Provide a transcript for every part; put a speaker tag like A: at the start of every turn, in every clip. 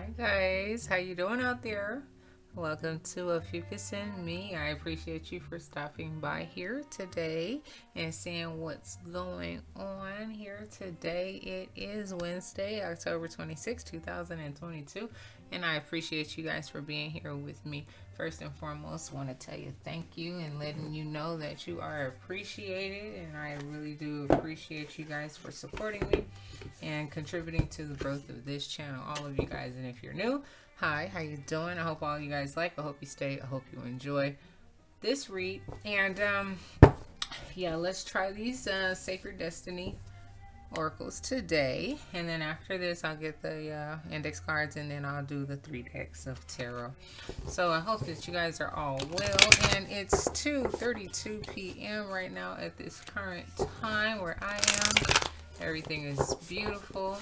A: Hi guys, how you doing out there? Welcome to Ophiuchus and me. I appreciate you for stopping by here today and seeing what's going on here today. It is Wednesday, October 26, 2022, and I appreciate you guys for being here with me. First and foremost, want to tell you thank you and letting you know that you are appreciated, and I really do appreciate you guys for supporting me and contributing to the growth of this channel, all of you guys. And if you're new, hi, how you doing? I hope all you guys like. I hope you stay. I hope you enjoy this read. And yeah, let's try these Sacred Destiny oracles today, and then after this I'll get the index cards, and then I'll do the 3 decks of tarot. So I hope that you guys are all well, and it's 2:32 p.m. right now at this current time where I am. Everything is beautiful,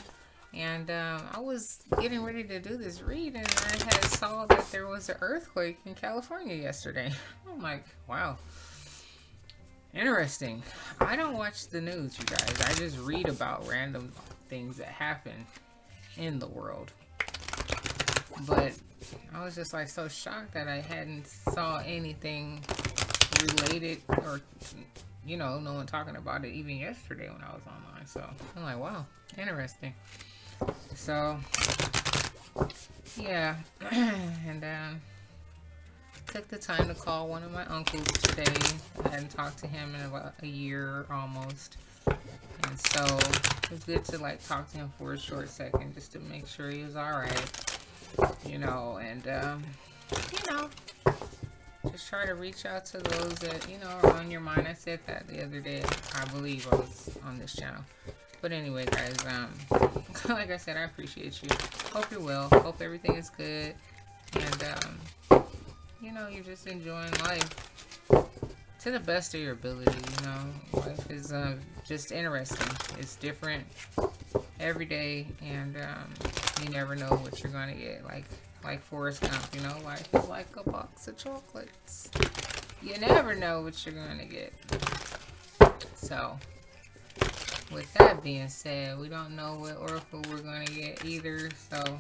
A: and I was getting ready to do this read, and I had saw that there was an earthquake in California yesterday. I'm like, wow, interesting. I don't watch the news, you guys. I just read about random things that happen in the world. But I was just like so shocked that I hadn't saw anything related, or no one talking about it even yesterday when I was online. So I'm like, wow, interesting. So yeah, and took the time to call one of my uncles today. I hadn't talked to him in about a year almost, and so it was good to like talk to him for a short second just to make sure he was all right, and just try to reach out to those that are on your mind. I said that the other day, I believe I was on this channel. But anyway, guys, like I said, I appreciate you. Hope you're well. Hope everything is good, and you're just enjoying life to the best of your ability. Life is just interesting. It's different every day, and you never know what you're gonna get. Like Forrest Gump, life is like a box of chocolates. You never know what you're gonna get. So, with that being said, we don't know what oracle we're gonna get either. So,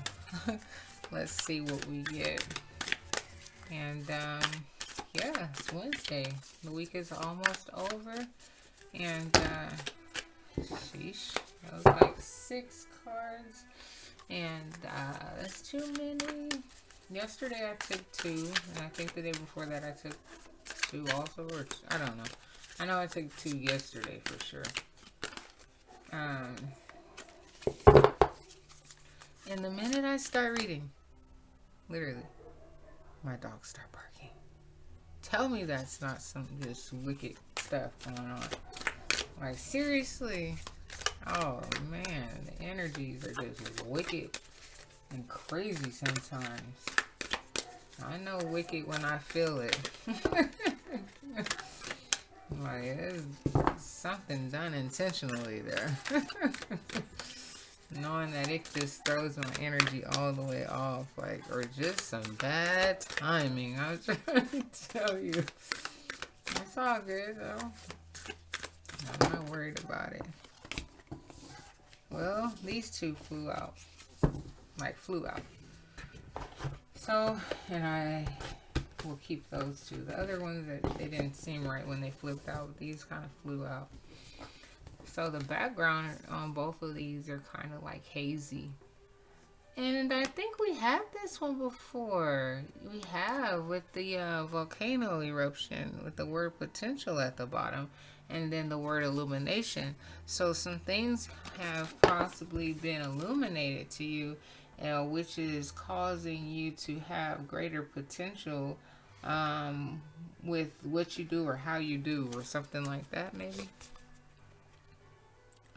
A: let's see what we get. And yeah, it's Wednesday. The week is almost over, and sheesh, that was like 6 cards. And that's too many. Yesterday I took 2, and I think the day before that I took 2 also, or I don't know. I know I took 2 yesterday for sure. And the minute I start reading, literally, my dogs start barking. Tell me that's not some just wicked stuff going on. Like, seriously. Oh man, the energies are just wicked and crazy sometimes. I know wicked when I feel it. Like, there's something done intentionally there. Knowing that it just throws my energy all the way off, like, or just some bad timing. I was trying to tell you. It's all good though. I'm not worried about it. Well, these 2 flew out. So, and I will keep those 2. The other ones, that they didn't seem right when they flipped out. These kind of flew out. So the background on both of these are kind of like hazy. And I think we had this one before. We have with the volcano eruption with the word potential at the bottom, and then the word illumination. So some things have possibly been illuminated to you, which is causing you to have greater potential with what you do or how you do, or something like that maybe.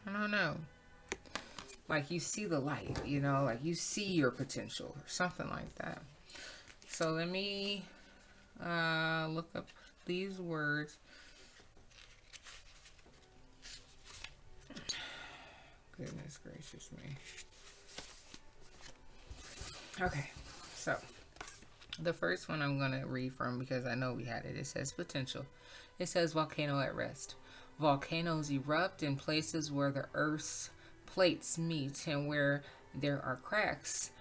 A: I don't know. Like you see the light, like you see your potential or something like that. So let me look up these words. Goodness gracious me. Okay, so the first one I'm going to read from, because I know we had it. It says potential. It says volcano at rest. Volcanoes erupt in places where the Earth's plates meet and where there are cracks.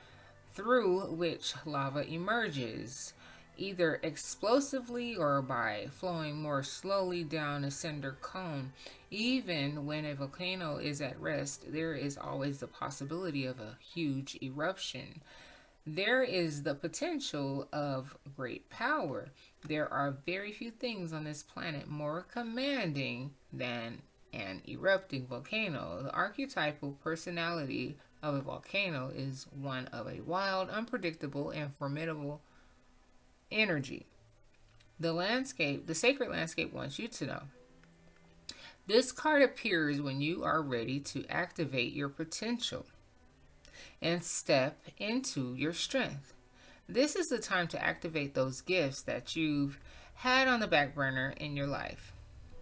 A: through which lava emerges, either explosively or by flowing more slowly down a cinder cone. Even when a volcano is at rest, there is always the possibility of a huge eruption. There is the potential of great power. There are very few things on this planet more commanding than an erupting volcano. The archetypal personality of a volcano is one of a wild, unpredictable, and formidable energy. The sacred landscape wants you to know. This card appears when you are ready to activate your potential and step into your strength. This is the time to activate those gifts that you've had on the back burner in your life.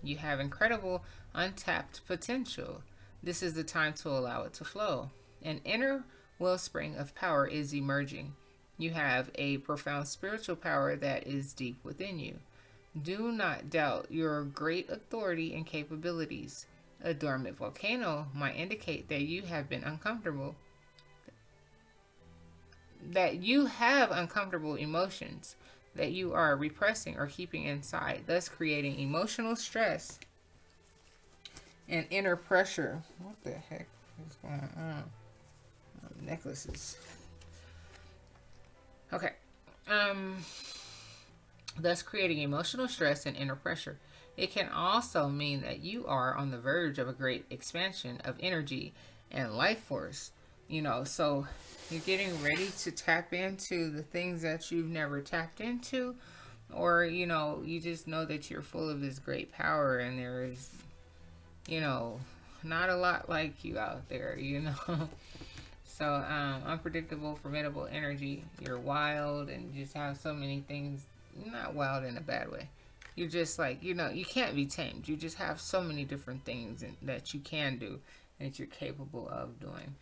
A: You have incredible untapped potential. This is the time to allow it to flow. An inner wellspring of power is emerging. You have a profound spiritual power that is deep within you. Do not doubt your great authority and capabilities. A dormant volcano might indicate that you have uncomfortable emotions that you are repressing or keeping inside, thus creating emotional stress and inner pressure. What the heck is going on? Necklaces. Okay. Thus creating emotional stress and inner pressure. It can also mean that you are on the verge of a great expansion of energy and life force. So you're getting ready to tap into the things that you've never tapped into, or you just know that you're full of this great power, and there is not a lot like you out there. So unpredictable, formidable energy. You're wild and just have so many things. Not wild in a bad way. You're just like, you can't be tamed. You just have so many different things that you can do and that you're capable of doing.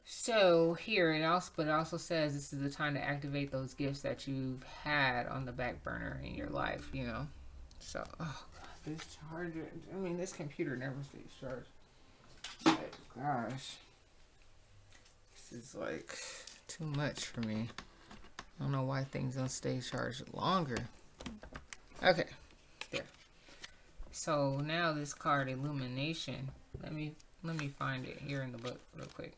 A: So here it also says this is the time to activate those gifts that you've had on the back burner in your life. So oh god, this charger. This computer never stays charged. Like, gosh, this is like too much for me. I don't know why things don't stay charged longer. Okay, there. So now this card, Illumination. Let me find it here in the book real quick.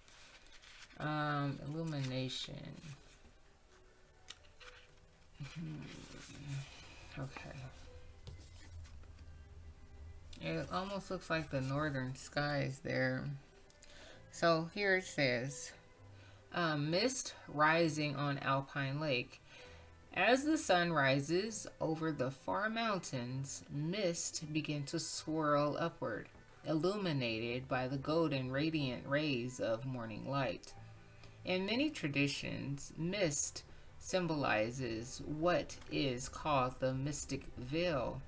A: Illumination. Okay. It almost looks like the northern skies there. So here it says, mist rising on Alpine Lake. As the sun rises over the far mountains, mist begins to swirl upward, illuminated by the golden radiant rays of morning light. In many traditions, mist symbolizes what is called the mystic veil,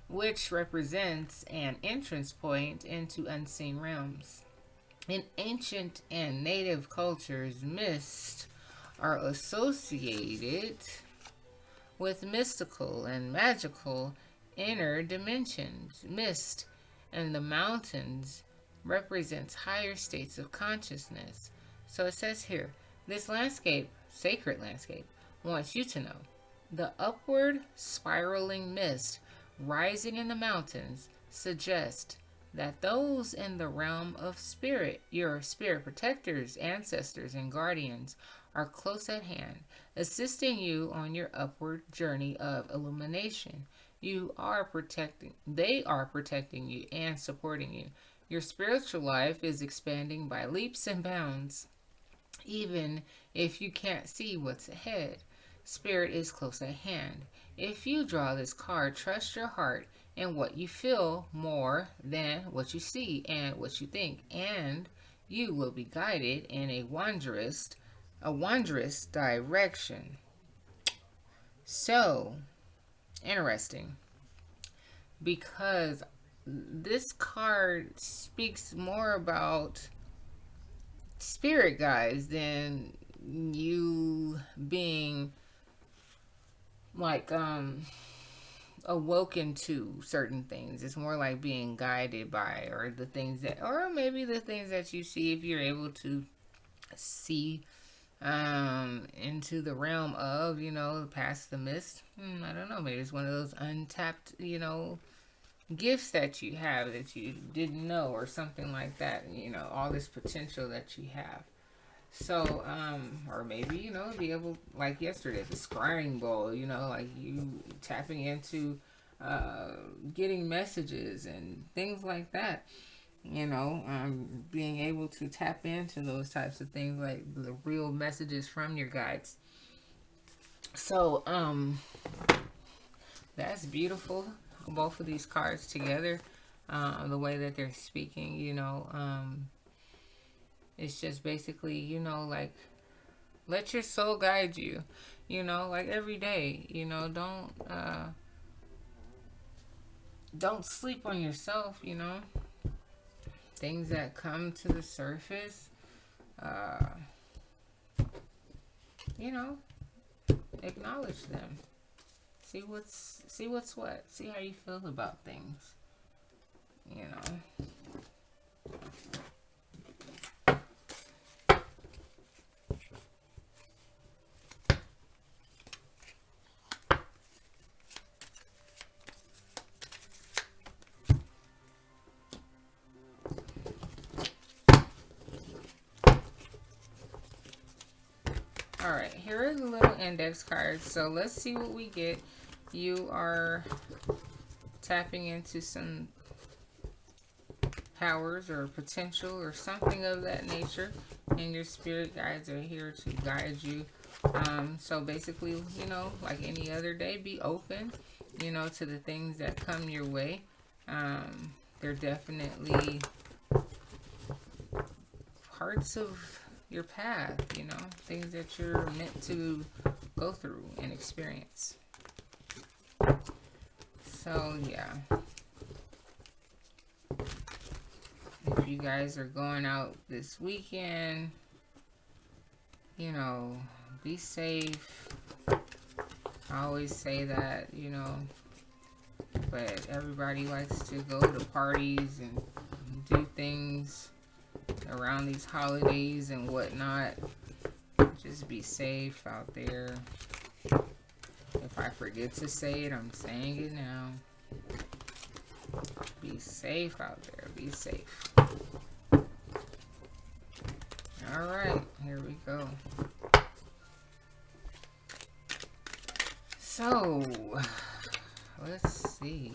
A: which represents an entrance point into unseen realms. In ancient and native cultures, mists are associated with mystical and magical inner dimensions. Mist and the mountains represents higher states of consciousness. So it says here, this landscape, sacred landscape, wants you to know the upward spiraling mist rising in the mountains suggests that those in the realm of spirit, your spirit protectors, ancestors, and guardians, are close at hand, assisting you on your upward journey of illumination. They are protecting you and supporting you. Your spiritual life is expanding by leaps and bounds, even if you can't see what's ahead. Spirit is close at hand. If you draw this card, trust your heart and what you feel more than what you see and what you think, and you will be guided in a wondrous direction. So interesting, because this card speaks more about spirit guides than you being like awoken to certain things. It's more like being guided by, or maybe the things that you see, if you're able to see into the realm of, past the mist. I don't know, maybe it's one of those untapped, gifts that you have that you didn't know, or something like that. All this potential that you have. So, or maybe, be able, like yesterday, the scrying bowl, like you tapping into getting messages and things like that. Being able to tap into those types of things, like the real messages from your guides. So, that's beautiful. Both of these cards together, the way that they're speaking, it's just basically, like, let your soul guide you, like every day, don't sleep on yourself, things that come to the surface, uh, you know, acknowledge them. See what's what. See how you feel about things. You know. Alright, here are the little index cards. So let's see what we get. You are tapping into some powers or potential or something of that nature, and your spirit guides are here to guide you. So basically, like any other day, be open, to the things that come your way. They're definitely parts of your path, things that you're meant to go through and experience. So, yeah. If you guys are going out this weekend, be safe. I always say that, but everybody likes to go to parties and do things around these holidays and whatnot. Just be safe out there. If I forget to say it, I'm saying it now. Be safe out there. Be safe. Alright, here we go. So, let's see.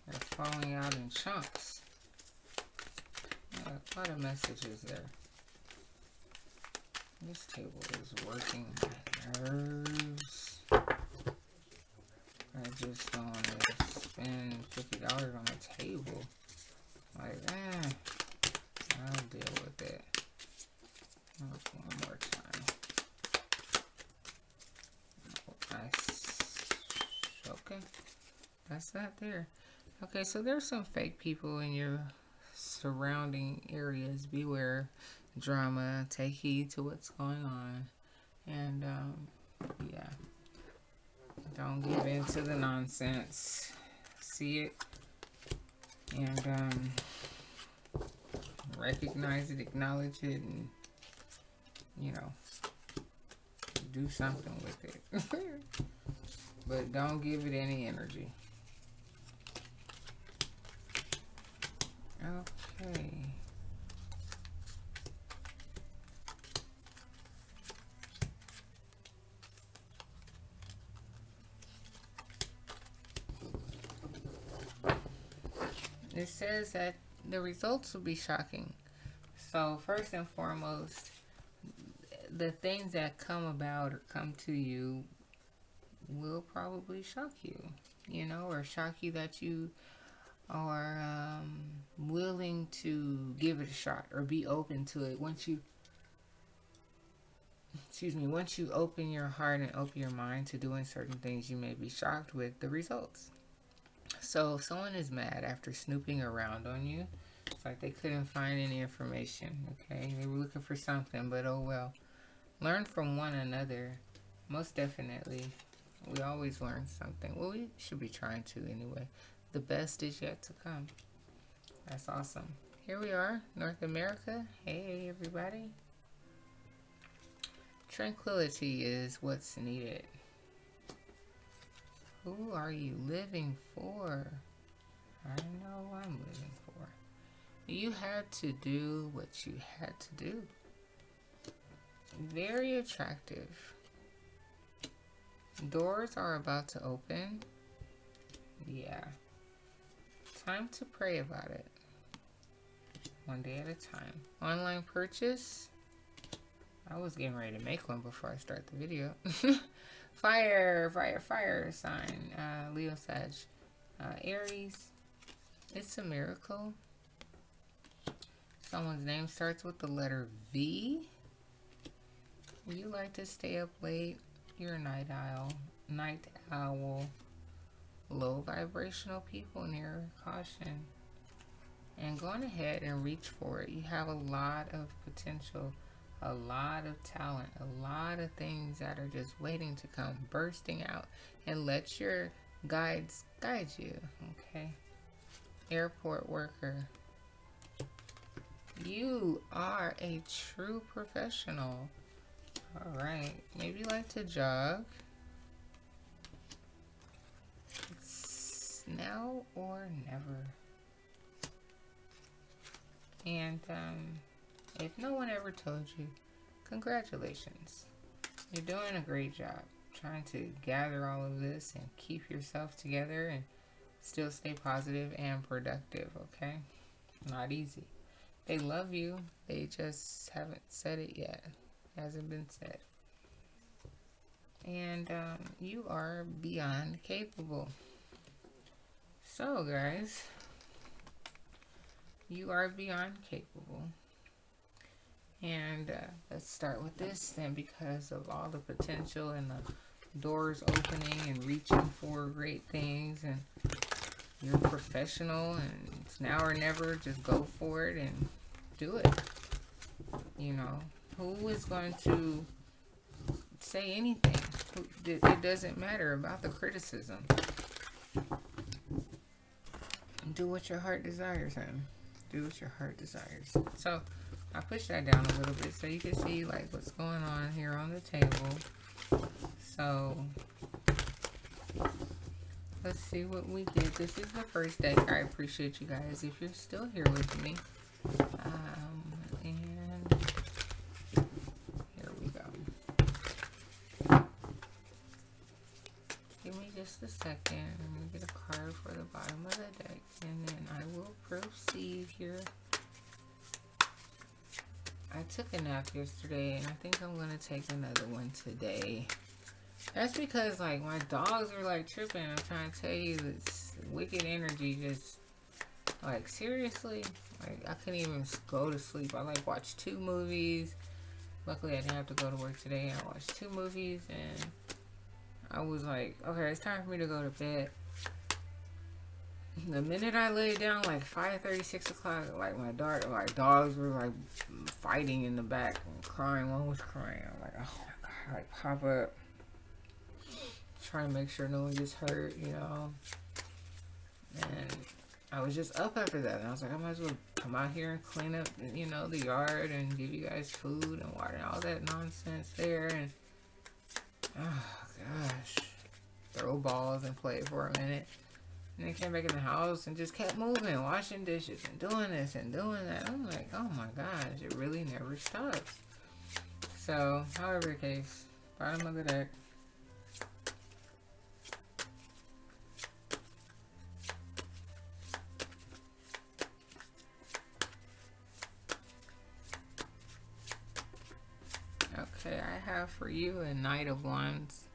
A: They're falling out in chunks. A lot of messages there. This table is working my nerves. I just don't want to spend $50 on a table. Like, I'll deal with it. Look one more time. Nice. Okay. That's that there. Okay, so there's some fake people in your surrounding areas. Beware drama. Take heed to what's going on. And, yeah. Don't give in to the nonsense. See it. And, recognize it, acknowledge it, and, do something with it. But don't give it any energy. Okay. It says that the results will be shocking. So first and foremost, the things that come about or come to you will probably shock you, or shock you that you are willing to give it a shot or be open to it. Once you open your heart and open your mind to doing certain things, you may be shocked with the results. So if someone is mad after snooping around on you, it's like they couldn't find any information, okay? They were looking for something, but oh well. Learn from one another Most definitely. We always learn something. Well, we should be trying to anyway. The best is yet to come. That's awesome. Here we are, North America. Hey, everybody. Tranquility is what's needed. Who are you living for? I know I'm living for. You had to do what you had to do. Very attractive. Doors are about to open. Yeah. Time to pray about it. One day at a time. Online purchase. I was getting ready to make one before I start the video. Fire sign. Leo, Sag. Aries. It's a miracle. Someone's name starts with the letter V. You like to stay up late. You're a night owl. Low vibrational people near caution. And going ahead and reach for it. You have a lot of potential, a lot of talent, a lot of things that are just waiting to come, bursting out. And let your guides guide you, okay? Airport worker. You are a true professional. All right. Maybe you like to jog. It's now or never. And if no one ever told you, congratulations. You're doing a great job trying to gather all of this and keep yourself together and still stay positive and productive, okay? Not easy. They love you. They just haven't said it yet. It hasn't been said. And you are beyond capable. So, guys, you are beyond capable. And let's start with this then, because of all the potential and the doors opening and reaching for great things, and you're professional and it's now or never. Just go for it and do it. You know, who is going to say anything? It doesn't matter about the criticism. Do what your heart desires, hon. Do what your heart desires. So I push that down a little bit so you can see like what's going on here on the table. So let's see what we get. This is the first deck. I appreciate you guys if you're still here with me. And here we go. Give me just a second. I'm going to get a card for the bottom of the deck, and then I will proceed here. I took a nap yesterday, and I think I'm going to take another one today. That's because, like, my dogs are, like, tripping. I'm trying to tell you, this wicked energy just, like, seriously, like, I couldn't even go to sleep. I, like, watched 2 movies. Luckily, I didn't have to go to work today. I watched 2 movies, and I was like, okay, it's time for me to go to bed. The minute I laid down, like 5:30, 6 o'clock, like my dogs were like fighting in the back and crying. One was crying. I'm like, oh my god, like pop up, try to make sure no one gets hurt, you know. And I was just up after that, and I was like, I might as well come out here and clean up, you know, the yard and give you guys food and water and all that nonsense there. And oh gosh, throw balls and play for a minute. And then came back in the house and just kept moving, washing dishes and doing this and doing that. I'm like, oh my gosh, it really never stops. So, however the case, bottom of the deck. Okay, I have for you a Knight of Wands.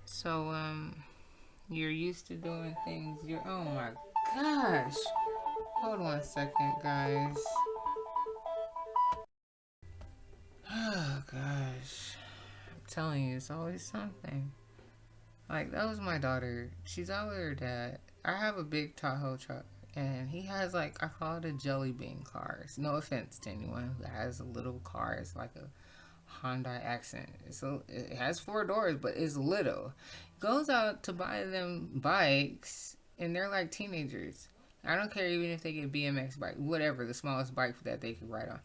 A: So, you're used to doing things. Oh my gosh. Hold on a second, guys. Oh gosh. I'm telling you, it's always something. Like, that was my daughter. She's out with her dad. I have a big Tahoe truck, and he has, like, I call it a jelly bean car. No offense to anyone who has a little car. It's like a Hyundai Accent. It has 4 doors, but it's little. Goes out to buy them bikes, and they're like teenagers. I don't care even if they get BMX bike, whatever, the smallest bike that they could ride on.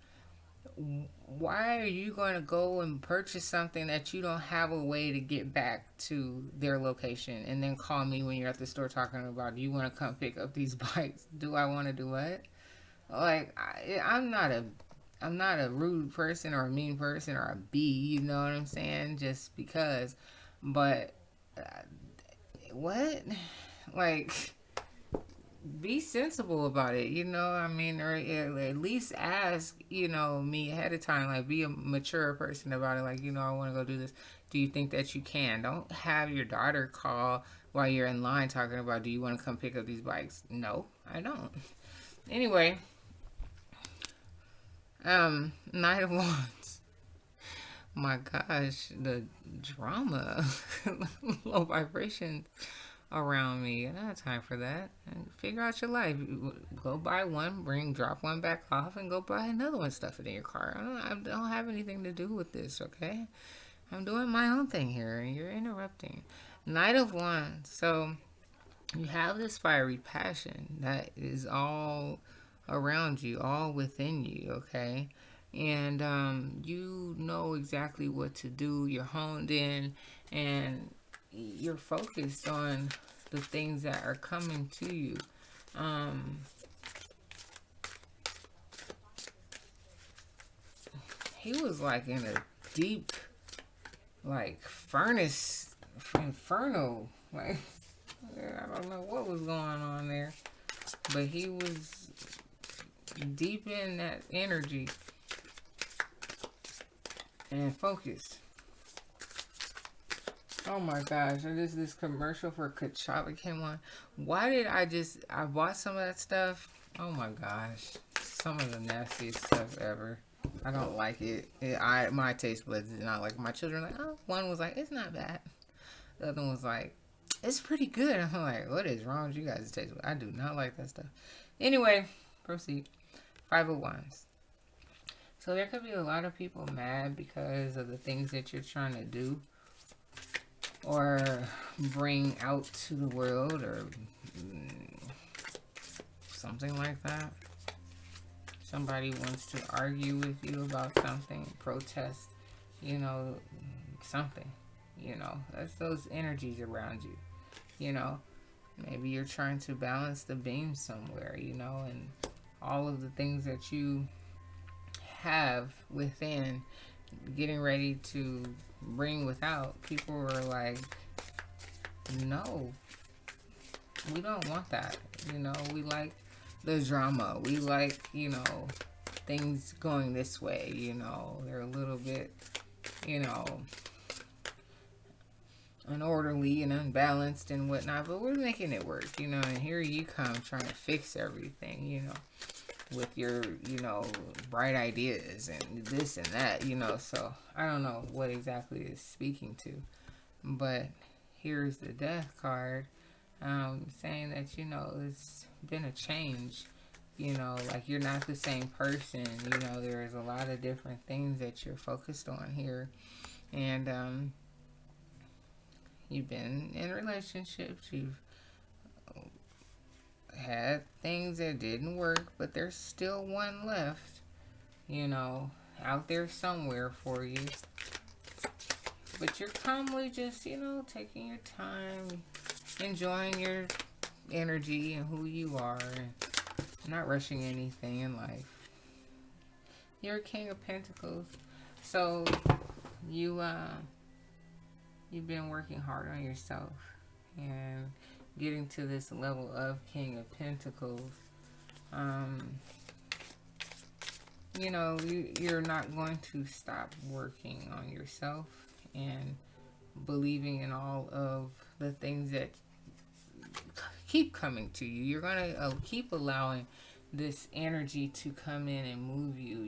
A: Why are you going to go and purchase something that you don't have a way to get back to their location and then call me when you're at the store talking about, do you want to come pick up these bikes? Do I want to do what? Like, I'm not a rude person or a mean person or a B, you know what I'm saying? Just because. But uh, what? Like, be sensible about it, you know. I mean, or at least ask, me ahead of time. Like, be a mature person about it. Like, I want to go do this. Do you think that you can? Don't have your daughter call while you're in line talking about, do you want to come pick up these bikes? No, I don't. Anyway, Night of Wands. My gosh, the drama, low vibrations around me. I don't have time for that. Figure out your life. Go buy one, drop one back off, and go buy another one. Stuff it in your car. I don't have anything to do with this. Okay, I'm doing my own thing here, and you're interrupting. Knight of Wands. So you have this fiery passion that is all around you, all within you. Okay. And you know exactly what to do. You're honed in, and you're focused on the things that are coming to you. He was like in a deep, like furnace, inferno. Like, I don't know what was going on there, but he was deep in that energy and focused. Oh my gosh, this commercial for Kachava came on. Why did I bought some of that stuff? Oh my gosh. Some of the nastiest stuff ever. I don't like it. My taste buds did not like it. My children were like, oh, one was like, it's not bad. The other one was like, it's pretty good. I'm like, what is wrong with you guys' taste buds? I do not like that stuff. Anyway, proceed. 5 of Wands. So there could be a lot of people mad because of the things that you're trying to do or bring out to the world, or something like that. Somebody wants to argue with you about something, protest, something, that's those energies around you, maybe you're trying to balance the beam somewhere, and all of the things that you have within, getting ready to bring without. People are like, no, we don't want that. We like the drama. We like, things going this way. They're a little bit, unorderly and unbalanced and whatnot, but we're making it work, and here you come trying to fix everything, with your, bright ideas and this and that, so I don't know what exactly it's speaking to, but here's the Death card, saying that, it's been a change, like you're not the same person, there's a lot of different things that you're focused on here, and, you've been in relationships, you've had things that didn't work, but there's still one left, out there somewhere for you. But you're calmly just, taking your time, enjoying your energy and who you are, and not rushing anything in life. You're a King of Pentacles, so you've been working hard on yourself and getting to this level of King of Pentacles. You're not going to stop working on yourself and believing in all of the things that keep coming to you. You're going to keep allowing this energy to come in and move you,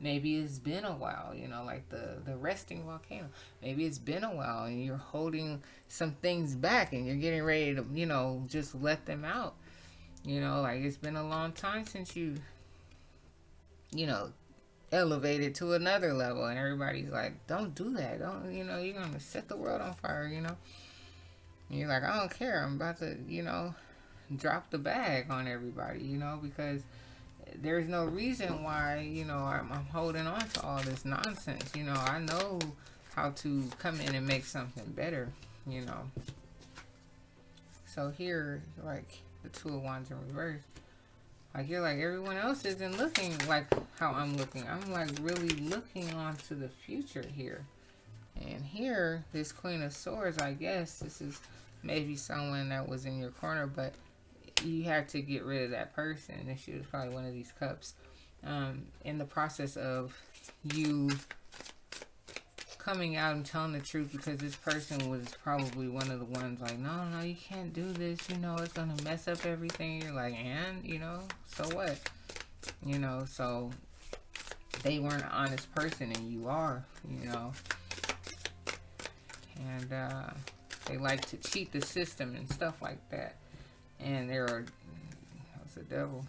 A: maybe it's been a while, like the resting volcano. Maybe it's been a while and you're holding some things back and you're getting ready to, just let them out. Like it's been a long time since you elevated to another level, and everybody's like, don't do that, don't, you're gonna set the world on fire. And you're like, I don't care, I'm about to, drop the bag on everybody, because there's no reason why, I'm holding on to all this nonsense. I know how to come in and make something better, you know. So here, like the Two of Wands in reverse, like you're like, everyone else isn't looking like how I'm looking. I'm like really looking onto the future here. And here, this Queen of Swords, I guess this is maybe someone that was in your corner, but you had to get rid of that person. And she was probably one of these cups. In the process of you coming out and telling the truth, because this person was probably one of the ones like, no, you can't do this, it's gonna mess up everything. You're like, and so what? So they weren't an honest person, and you are, and they like to cheat the system and stuff like that. And there are, what's the devil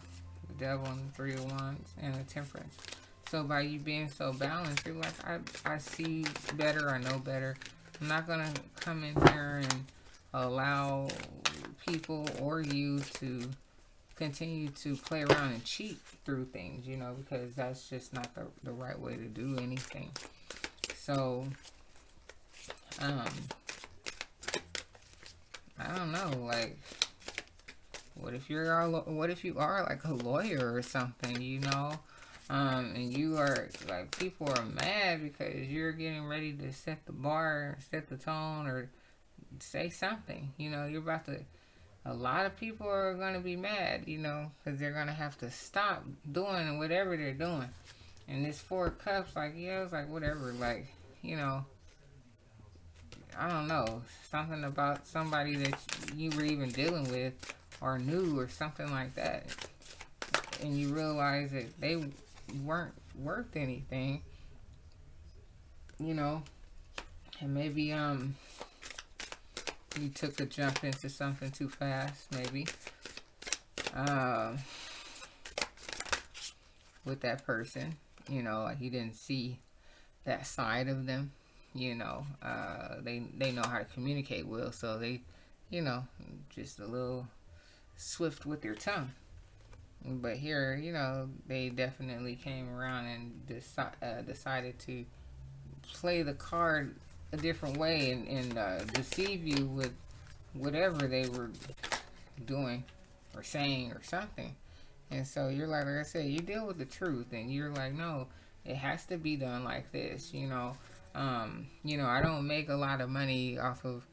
A: and the Three of Wands and the Temperance. So by you being so balanced, you're like, I see better, I know better. I'm not going to come in here and allow people or you to continue to play around and cheat through things, because that's just not the right way to do anything. So, I don't know, like, what if you are like a lawyer or something, and you are like, people are mad because you're getting ready to set the bar, set the tone, or say something. You're about to. A lot of people are going to be mad, because they're going to have to stop doing whatever they're doing. And this Four of Cups, like, yeah, it's like whatever, like, I don't know, something about somebody that you were even dealing with or knew or something like that, and you realize that they weren't worth anything, and maybe you took a jump into something too fast, maybe with that person, like you didn't see that side of them. They know how to communicate well, so they, just a little swift with your tongue. But here, they definitely came around and decided to play the card a different way and deceive you with whatever they were doing or saying or something. And so you're like I said, you deal with the truth, and you're like, no, it has to be done like this. I don't make a lot of money off of,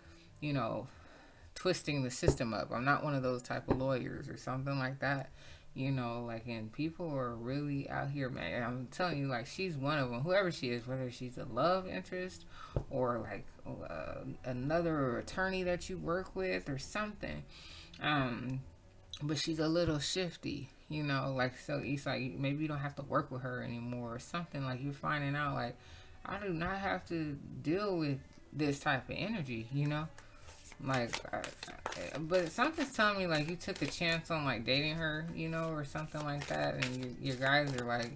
A: twisting the system up. I'm not one of those type of lawyers or something like that. And people are really out here, man. I'm telling you, like, she's one of them. Whoever she is, whether she's a love interest or like another attorney that you work with or something. But she's a little shifty, like, so it's like maybe you don't have to work with her anymore or something. Like, you're finding out, like, I do not have to deal with this type of energy, like, but something's telling me, like, you took a chance on, like, dating her, or something like that, and your guys are like,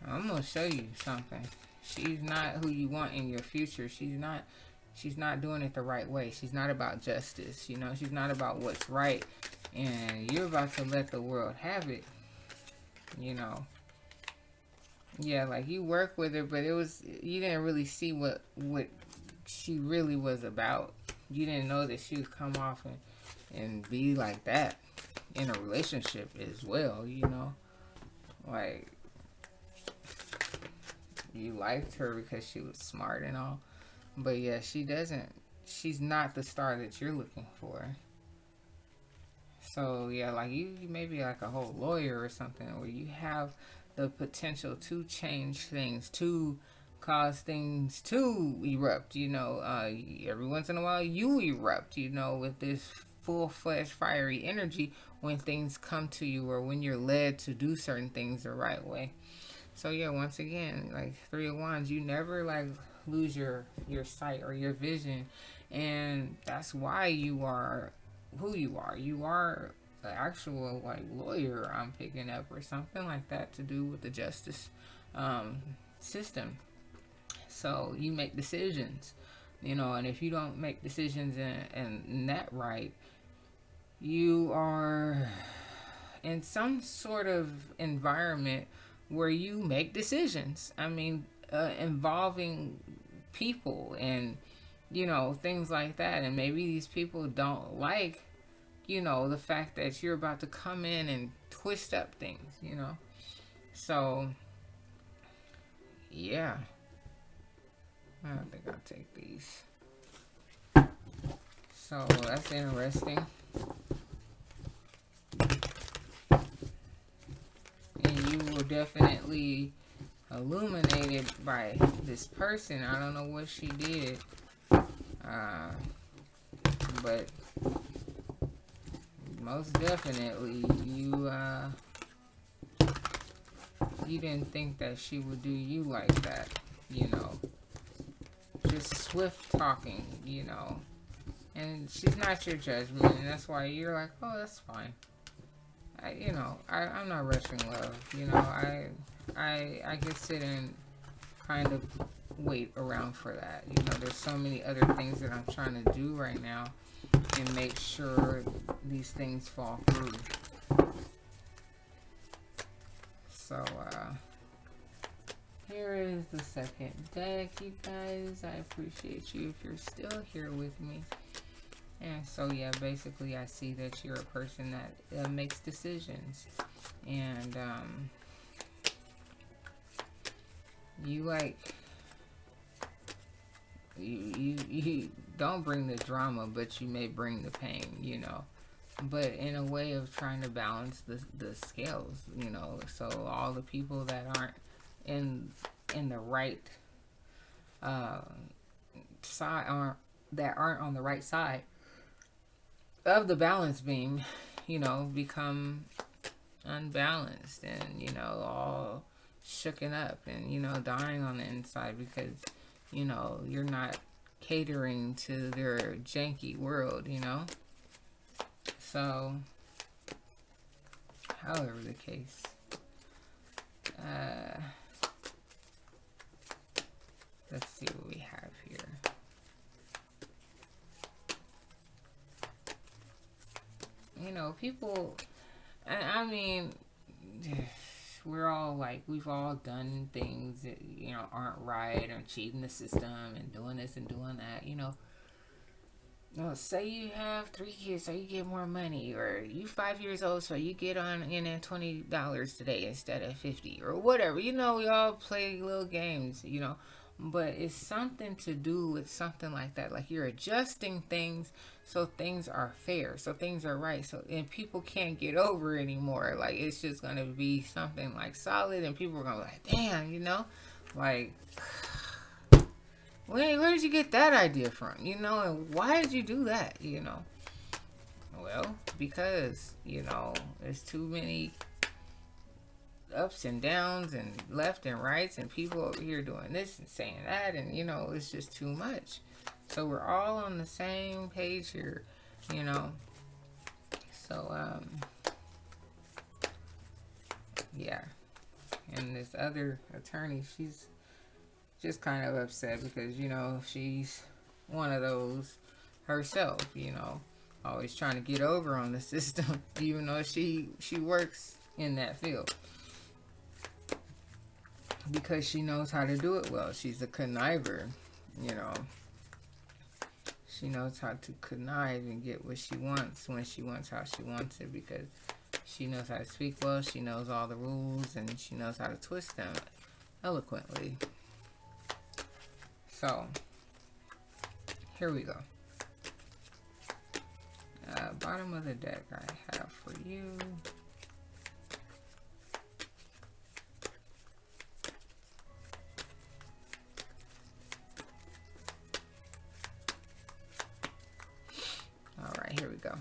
A: I'm gonna show you something. She's not who you want in your future. She's not doing it the right way. She's not about justice, she's not about what's right, and you're about to let the world have it, Yeah, like, you work with her, but you didn't really see what she really was about. You didn't know that she would come off and be like that in a relationship as well, Like, you liked her because she was smart and all. But yeah, she's not the star that you're looking for. So yeah, like, you may be like a whole lawyer or something, where you have the potential to change things, to cause things to erupt, every once in a while you erupt, with this full-fledged fiery energy when things come to you or when you're led to do certain things the right way. So yeah, once again, like, Three of Wands, you never, like, lose your sight or your vision, and that's why you are who you are. You are an actual, like, lawyer, I'm picking up, or something like that, to do with the justice um, system. So you make decisions, and if you don't make decisions in that right, you are in some sort of environment where you make decisions. I mean, involving people and, things like that. And maybe these people don't like, the fact that you're about to come in and twist up things. So, yeah. I don't think I'll take these. So, that's interesting. And you were definitely illuminated by this person. I don't know what she did. But most definitely you didn't think that she would do you like that, just swift talking, and she's not your judgment, and that's why you're like, oh, that's fine. I'm not rushing love. I can sit and kind of wait around for that. There's so many other things that I'm trying to do right now and make sure these things fall through. So, here is the second deck, you guys. I appreciate you if you're still here with me. And so, yeah, basically I see that you're a person that makes decisions. And you you don't bring the drama, but you may bring the pain, but in a way of trying to balance the scales, so all the people that aren't in the right side, that aren't on the right side of the balance beam, become unbalanced and, all shooken up and, dying on the inside because, you're not catering to their janky world, So, however the case, let's see what we have here. People, I mean, we're all like, we've all done things that, aren't right, or cheating the system and doing this and doing that, say you have 3 kids so you get more money, or you 5 years old so you get on in at $20 today instead of 50 or whatever. We all play little games, but it's something to do with something like that. Like you're adjusting things so things are fair, so things are right, so and people can't get over anymore. Like it's just gonna be something like solid, and people are gonna be like, damn, like. Where did you get that idea from? And why did you do that? Well, because, there's too many ups and downs and left and rights and people over here doing this and saying that, and, it's just too much. So we're all on the same page here, So, yeah. And this other attorney, she's just kind of upset because, she's one of those herself, always trying to get over on the system, even though she works in that field. Because she knows how to do it well. She's a conniver, She knows how to connive and get what she wants when she wants, how she wants it, because she knows how to speak well, she knows all the rules, and she knows how to twist them eloquently. So, here we go. Bottom of the deck I have for you. All right, here we go.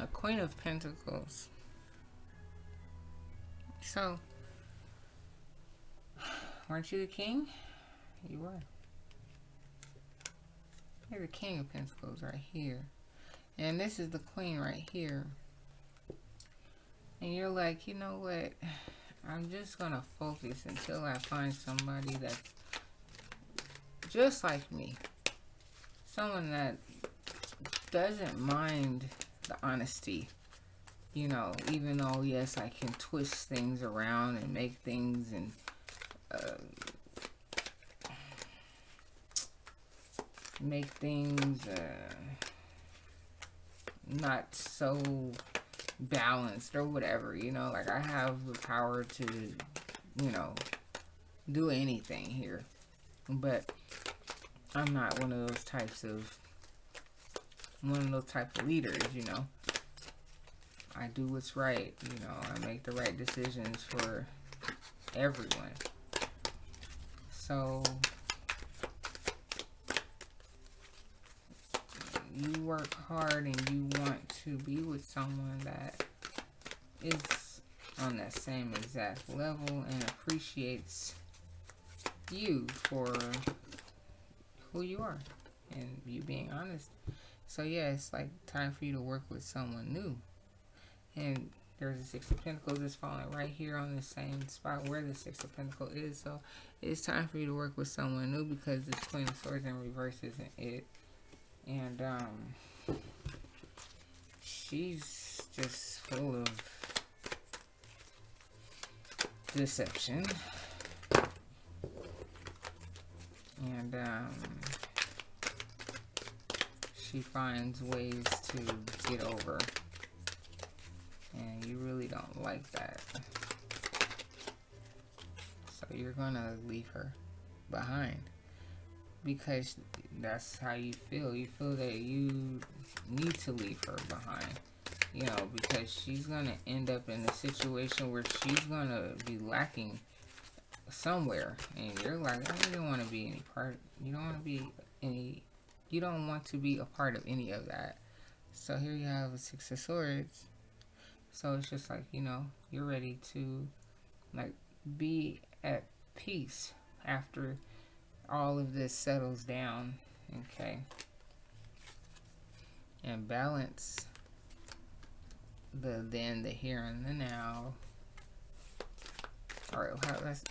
A: A Queen of Pentacles. So, weren't you the king? You were. You're the King of Pentacles right here. And this is the queen right here. And you're like, you know what? I'm just going to focus until I find somebody that's just like me. Someone that doesn't mind the honesty. You know, even though, yes, I can twist things around and make things and not so balanced or whatever, you know, like I have the power to, you know, do anything here, but I'm not one of those type of leaders, you know. I do what's right, you know, I make the right decisions for everyone. So you work hard and you want to be with someone that is on that same exact level and appreciates you for who you are and you being honest. So yeah, it's like time for you to work with someone new. And there's a Six of Pentacles that's falling right here on the same spot where the Six of Pentacles is. So it's time for you to work with someone new because this Queen of Swords in reverse isn't it. And she's just full of deception. And she finds ways to get over. And you really don't like that. So you're gonna leave her behind. Because that's how you feel. You feel that you need to leave her behind. You know, because she's going to end up in a situation where she's going to be lacking somewhere. And you're like, I don't want to be any part. You don't want to be you don't want to be a part of any of that. So here you have a Six of Swords. So it's just like, you know, you're ready to like be at peace after all of this settles down, okay, and balance the then, the here, and the now. All right, that's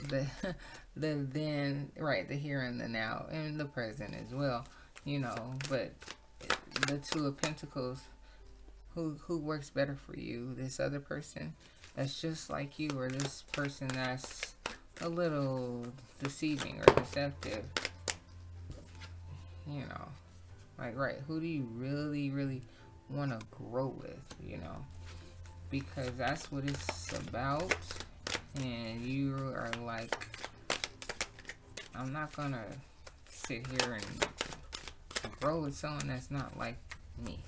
A: the then, right, the here and the now, and the present as well, you know. But the Two of Pentacles, who works better for you? This other person that's just like you, or this person that's a little deceiving or deceptive, you know, like, right, who do you really want to grow with, you know, because that's what it's about. And you are like, I'm not gonna sit here and grow with someone that's not like me.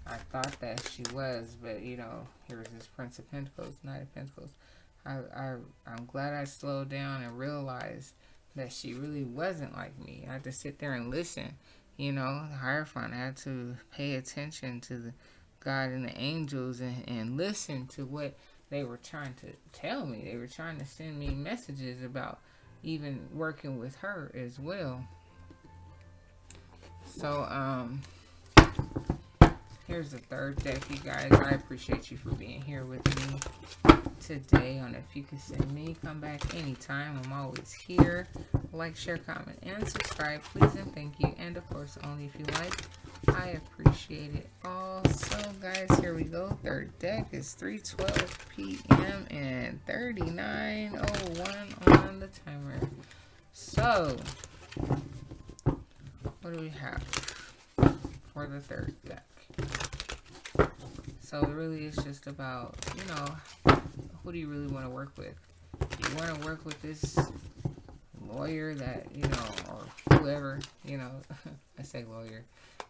A: I thought that she was, but you know, here's this Prince of Pentacles, Knight of Pentacles. I'm glad I slowed down and realized that she really wasn't like me. I had to sit there and listen, you know, the Hierophant. I had to pay attention to the God and the angels and listen to what they were trying to tell me. They were trying to send me messages about even working with her as well. So, here's the third deck, you guys. I appreciate you for being here with me today on Ophiuchus and Me. Come back anytime. I'm always here. Like, share, comment, and subscribe, please and thank you. And of course, only if you like. I appreciate it all. So, guys, here we go. Third deck is 3:12 p.m. and 39:01 on the timer. So, what do we have for the third deck? So it really is just about, you know, who do you really want to work with? Do you want to work with this lawyer that, you know, or whoever, you know, I say lawyer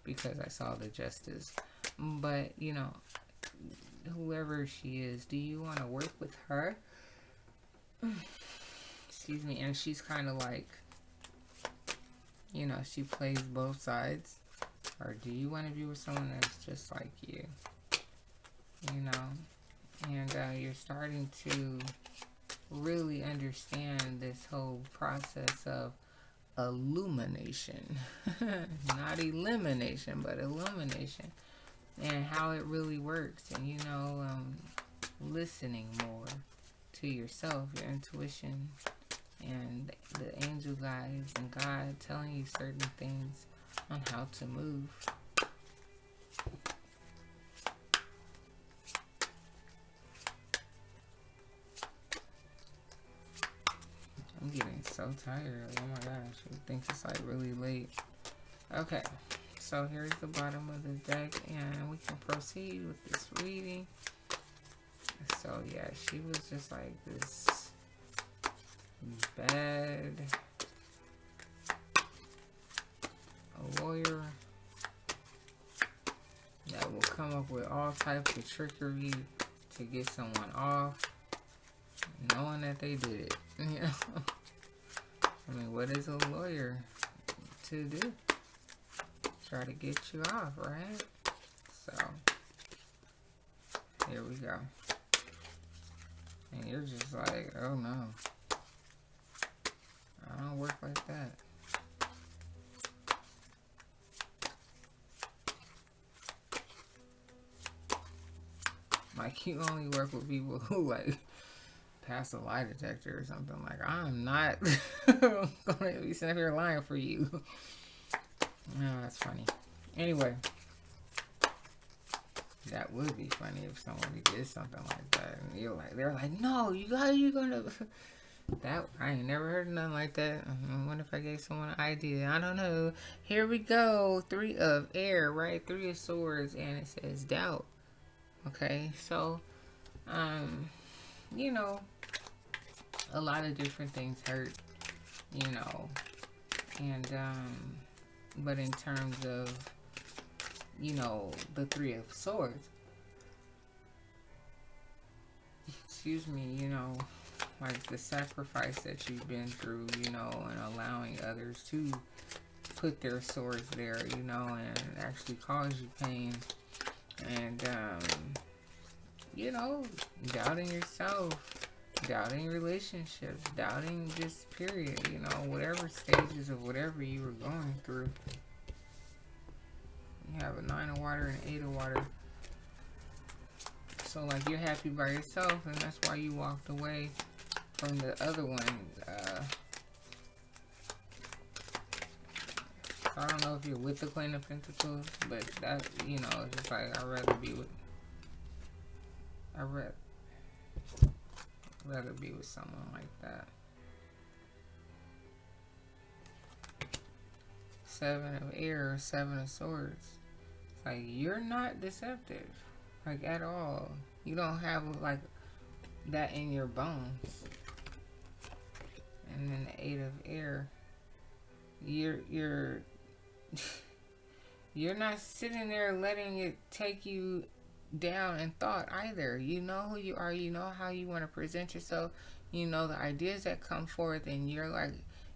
A: because I saw the justice, but, you know, whoever she is, do you want to work with her? Excuse me. And she's kind of like, you know, she plays both sides. Or do you want to be with someone that's just like you? You know, and you're starting to really understand this whole process of illumination. Not elimination, but illumination. and how it really works, and listening more to yourself, your intuition, and the angel guides and God telling you certain things on how to move. I'm getting so tired. Oh my gosh, I think it's like really late. Okay, so here's the bottom of the deck, and we can proceed with this reading. So yeah, she was just like this bad lawyer that will come up with all types of trickery to get someone off, knowing that they did it. I mean, what is a lawyer to do? Try to get you off, right? So here we go. And you're just like, oh no, I don't work like that. Like, you only work with people who like pass a lie detector or something. Like, I'm not gonna be sitting here lying for you. No, that's funny. Anyway, that would be funny if somebody did something like that, and they're like, no, you're gonna. That I ain't never heard of nothing like that. I wonder if I gave someone an idea. I don't know. Here we go. 3 of air, right? 3 of swords, and it says doubt. Okay, so, you know, a lot of different things hurt, and, but in terms of, the 3 of swords, excuse me, like the sacrifice that you've been through, and allowing others to put their swords there, and actually cause you pain. And, doubting yourself, doubting relationships, doubting just period, whatever stages of whatever you were going through. You have a 9 of water and an 8 of water. So, like, you're happy by yourself, and that's why you walked away from the other one. I don't know if you're with the Queen of Pentacles, but that, it's just like, I'd rather be with someone like that. 7 of air, 7 of swords. It's like, you're not deceptive, like, at all. You don't have, like, that in your bones. And then the 8 of air. You're not sitting there letting it take you down in thought either. You know who you are. You know how you want to present yourself. You know the ideas that come forth, and you're like,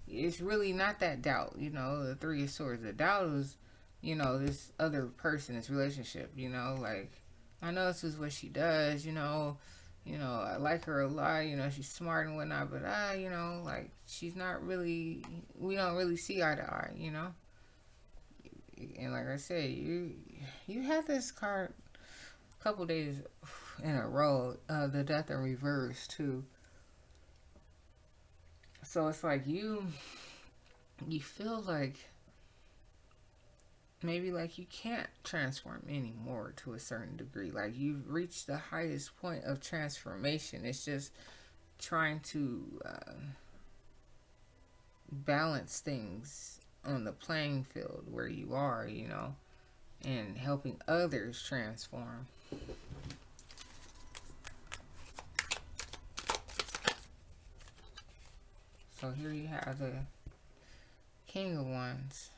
A: it's really not that doubt. The 3 of swords. The doubt is, this other person, this relationship. Like, I know this is what she does. I like her a lot. She's smart and whatnot. But like, she's not really. We don't really see eye to eye. And like I said, you had this card a couple days in a row, the death in reverse too. So it's like you feel like maybe like you can't transform anymore to a certain degree. Like, you've reached the highest point of transformation. It's just trying to balance things on the playing field where you are, and helping others transform. So here you have the King of Wands.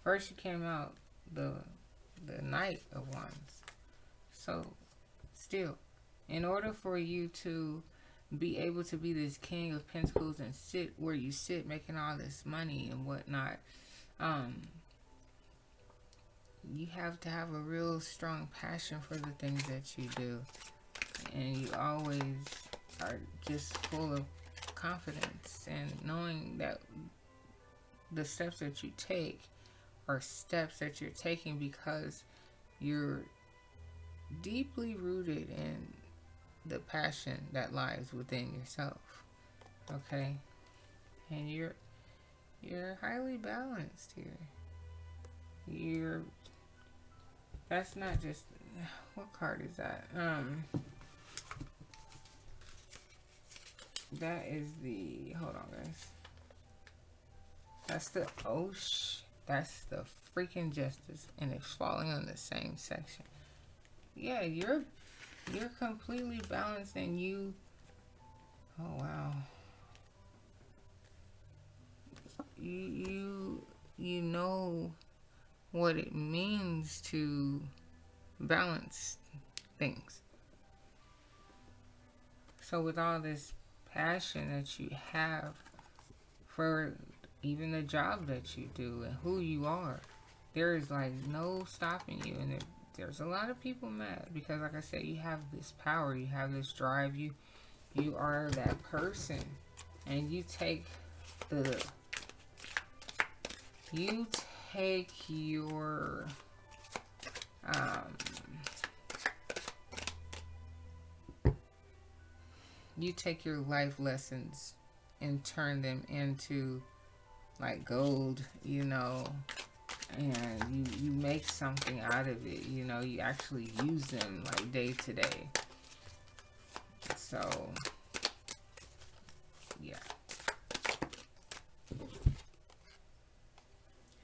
A: First you came out the Knight of Wands. So still, in order for you to be able to be this King of Pentacles and sit where you sit, making all this money and whatnot, you have to have a real strong passion for the things that you do, and you always are just full of confidence and knowing that the steps that you take are steps that you're taking because you're deeply rooted in the passion that lies within yourself. Okay? And you're highly balanced here. You're That's not just, what card is that? That is the, hold on guys. That's the that's the freaking justice, and it's falling on the same section. Yeah, you're completely balanced, and you, oh wow. You know what it means to balance things. So with all this passion that you have for even the job that you do and who you are, there is like no stopping you. And there's a lot of people mad because, like I said, you have this power, you have this drive, you are that person, and you take your you take your life lessons and turn them into like gold, and you make something out of it, you actually use them like day to day. So yeah.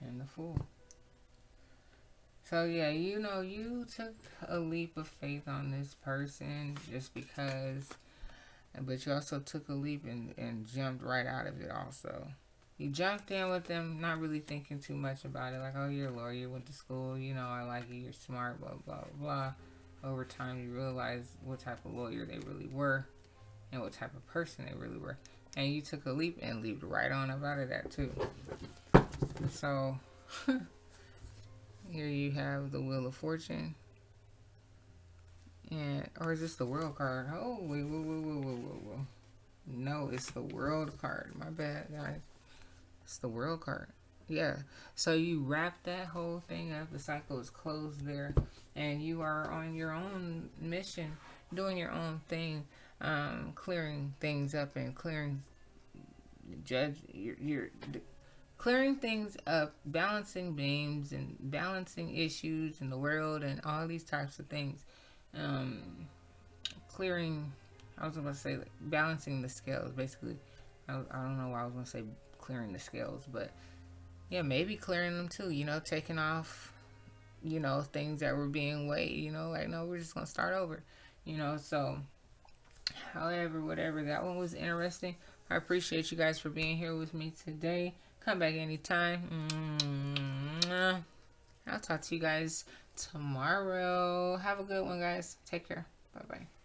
A: And the Fool. So yeah, you took a leap of faith on this person just because, but you also took a leap and jumped right out of it also. You jumped in with them, not really thinking too much about it. Like, oh, you're a lawyer, you went to school, I like you, you're smart, blah, blah, blah. Over time, you realize what type of lawyer they really were and what type of person they really were. And you took a leap and leaped right on up out of that, too. So, here you have the Wheel of Fortune. Or is this the World card? Oh, wait. No, it's the World card. My bad, guys. It's the World card. Yeah. So you wrap that whole thing up. The cycle is closed there. And you are on your own mission, doing your own thing, clearing things up and clearing clearing things up, balancing beams and balancing issues in the world and all these types of things. Clearing, I was going to say balancing the scales, basically. I don't know why I was going to say clearing the scales, but yeah, maybe clearing them too, taking off, things that were being weighed, like, no, we're just going to start over, so however, whatever, that one was interesting. I appreciate you guys for being here with me today. Come back anytime. I'll talk to you guys tomorrow. Have a good one, guys. Take care. Bye-bye.